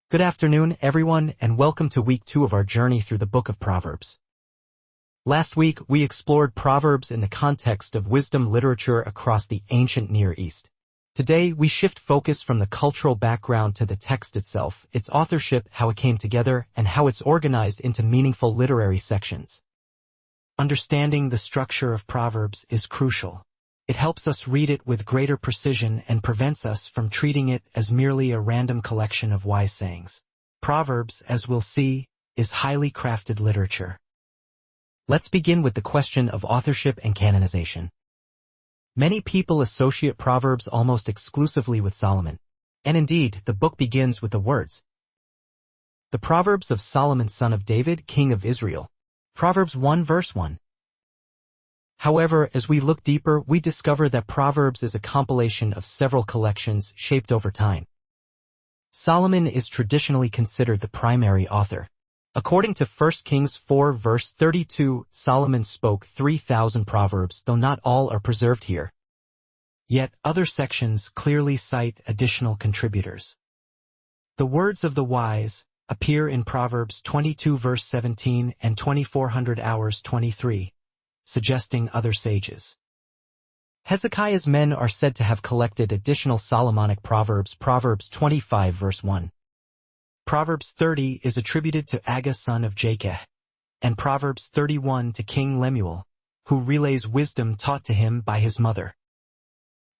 Good afternoon, everyone, and welcome to week 2 of our journey through the book of Proverbs. Last week, we explored Proverbs in the context of wisdom literature across the ancient Near East. Today, we shift focus from the cultural background to the text itself, its authorship, how it came together, and how it's organized into meaningful literary sections. Understanding the structure of Proverbs is crucial. It helps us read it with greater precision and prevents us from treating it as merely a random collection of wise sayings. Proverbs, as we'll see, is highly crafted literature. Let's begin with the question of authorship and canonization. Many people associate Proverbs almost exclusively with Solomon. And indeed, the book begins with the words, "The Proverbs of Solomon son of David, king of Israel." Proverbs 1 verse 1. However, as we look deeper, we discover that Proverbs is a compilation of several collections shaped over time. Solomon is traditionally considered the primary author. According to 1 Kings 4 verse 32, Solomon spoke 3,000 proverbs, though not all are preserved here. Yet, other sections clearly cite additional contributors. The words of the wise appear in Proverbs 22 verse 17 and 2400 hours 23. Suggesting other sages. Hezekiah's men are said to have collected additional Solomonic proverbs. Proverbs 25 verse 1. Proverbs 30 is attributed to Agag son of Jacob, and Proverbs 31 to King Lemuel, who relays wisdom taught to him by his mother.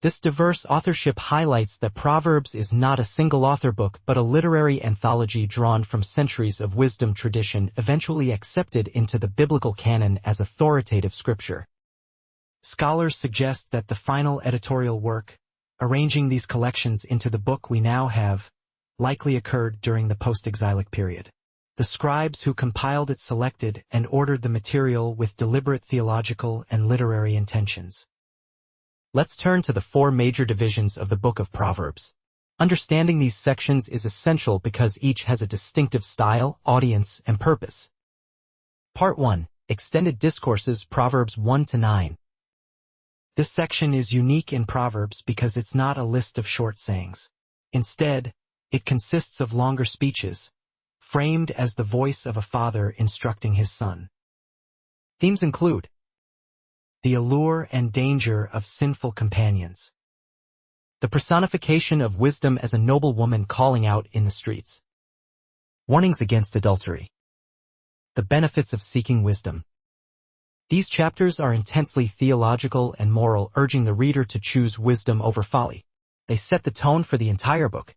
This diverse authorship highlights that Proverbs is not a single author book but a literary anthology drawn from centuries of wisdom tradition eventually accepted into the biblical canon as authoritative scripture. Scholars suggest that the final editorial work, arranging these collections into the book we now have, likely occurred during the post-exilic period. The scribes who compiled it selected and ordered the material with deliberate theological and literary intentions. Let's turn to the 4 major divisions of the book of Proverbs. Understanding these sections is essential because each has a distinctive style, audience, and purpose. Part 1. Extended Discourses, Proverbs 1 to 9. This section is unique in Proverbs because it's not a list of short sayings. Instead, it consists of longer speeches, framed as the voice of a father instructing his son. Themes include the allure and danger of sinful companions, the personification of wisdom as a noble woman calling out in the streets, warnings against adultery, the benefits of seeking wisdom. These chapters are intensely theological and moral, urging the reader to choose wisdom over folly. They set the tone for the entire book.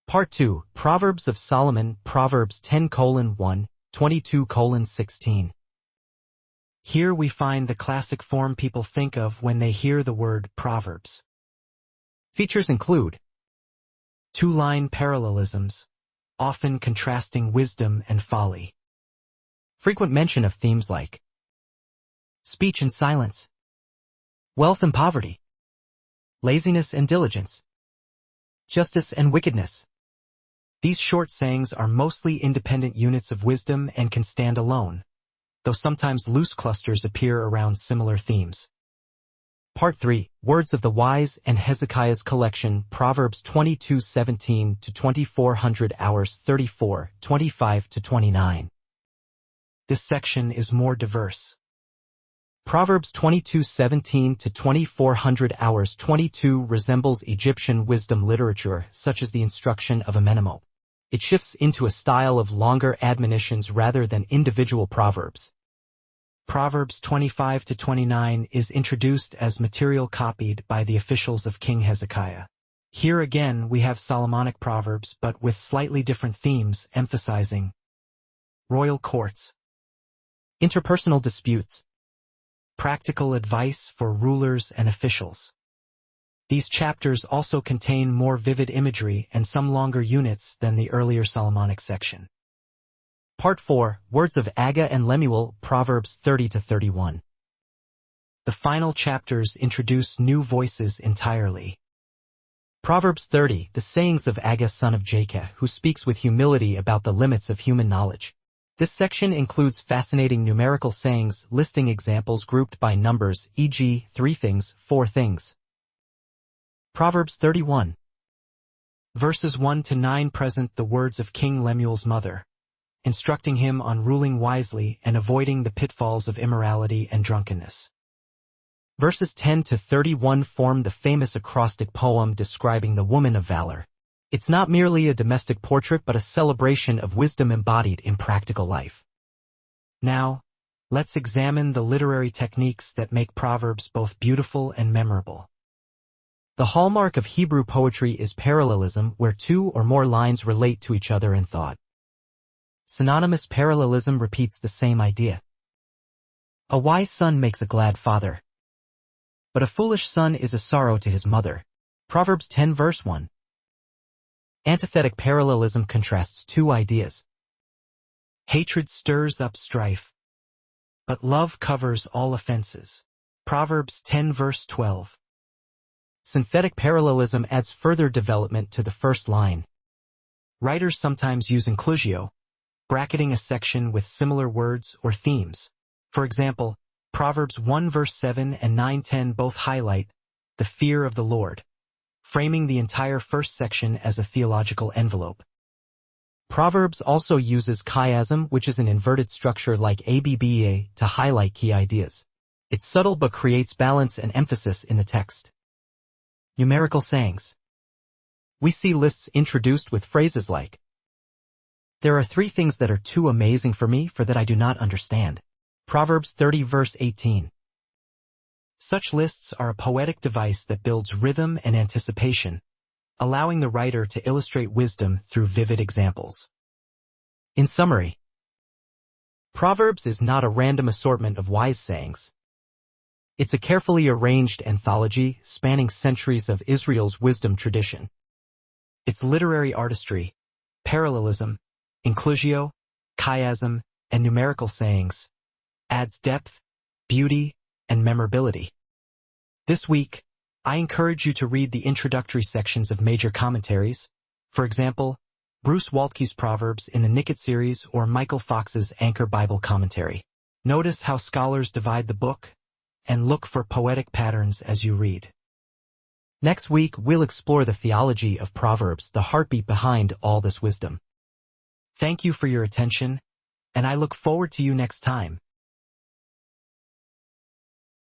Part 2. Proverbs of Solomon, Proverbs 10:1, 22:16. Here we find the classic form people think of when they hear the word Proverbs. Features include 2-line parallelisms, often contrasting wisdom and folly. Frequent mention of themes like speech and silence, wealth and poverty, laziness and diligence, justice and wickedness. These short sayings are mostly independent units of wisdom and can stand alone, though sometimes loose clusters appear around similar themes. Part 3. Words of the Wise and Hezekiah's Collection, Proverbs 22:17 to 2400 hours 34, 25 to 29. This section is more diverse. Proverbs 22:17 to 2400 hours 22 resembles Egyptian wisdom literature, such as the instruction of Amenemot. It shifts into a style of longer admonitions rather than individual proverbs. Proverbs 25 to 29 is introduced as material copied by the officials of King Hezekiah. Here again we have Solomonic proverbs but with slightly different themes, emphasizing royal courts, interpersonal disputes, practical advice for rulers and officials. These chapters also contain more vivid imagery and some longer units than the earlier Solomonic section. Part 4. Words of Agag and Lemuel, Proverbs 30 to 31. The final chapters introduce new voices entirely. Proverbs 30, the sayings of Agag son of Jacob, who speaks with humility about the limits of human knowledge. This section includes fascinating numerical sayings listing examples grouped by numbers, e.g., 3 things, 4 things. Proverbs 31. Verses 1 to 9 present the words of King Lemuel's mother, instructing him on ruling wisely and avoiding the pitfalls of immorality and drunkenness. Verses 10 to 31 form the famous acrostic poem describing the woman of valor. It's not merely a domestic portrait but a celebration of wisdom embodied in practical life. Now, let's examine the literary techniques that make Proverbs both beautiful and memorable. The hallmark of Hebrew poetry is parallelism, where two or more lines relate to each other in thought. Synonymous parallelism repeats the same idea. A wise son makes a glad father, but a foolish son is a sorrow to his mother. Proverbs 10 verse 1. Antithetic parallelism contrasts two ideas. Hatred stirs up strife, but love covers all offenses. Proverbs 10 verse 12. Synthetic parallelism adds further development to the first line. Writers sometimes use inclusio, bracketing a section with similar words or themes. For example, Proverbs 1 verse 7 and 9:10 both highlight the fear of the Lord, framing the entire first section as a theological envelope. Proverbs also uses chiasm, which is an inverted structure like ABBA, to highlight key ideas. It's subtle but creates balance and emphasis in the text. Numerical sayings. We see lists introduced with phrases like, "There are 3 things that are too amazing for me, for that I do not understand." Proverbs 30 verse 18. Such lists are a poetic device that builds rhythm and anticipation, allowing the writer to illustrate wisdom through vivid examples. In summary, Proverbs is not a random assortment of wise sayings. It's a carefully arranged anthology spanning centuries of Israel's wisdom tradition. Its literary artistry, parallelism, inclusio, chiasm, and numerical sayings adds depth, beauty, and memorability. This week, I encourage you to read the introductory sections of major commentaries, for example, Bruce Waltke's Proverbs in the Nicket series or Michael Fox's Anchor Bible commentary. Notice how scholars divide the book, and look for poetic patterns as you read. Next week, we'll explore the theology of Proverbs, the heartbeat behind all this wisdom. Thank you for your attention, and I look forward to you next time.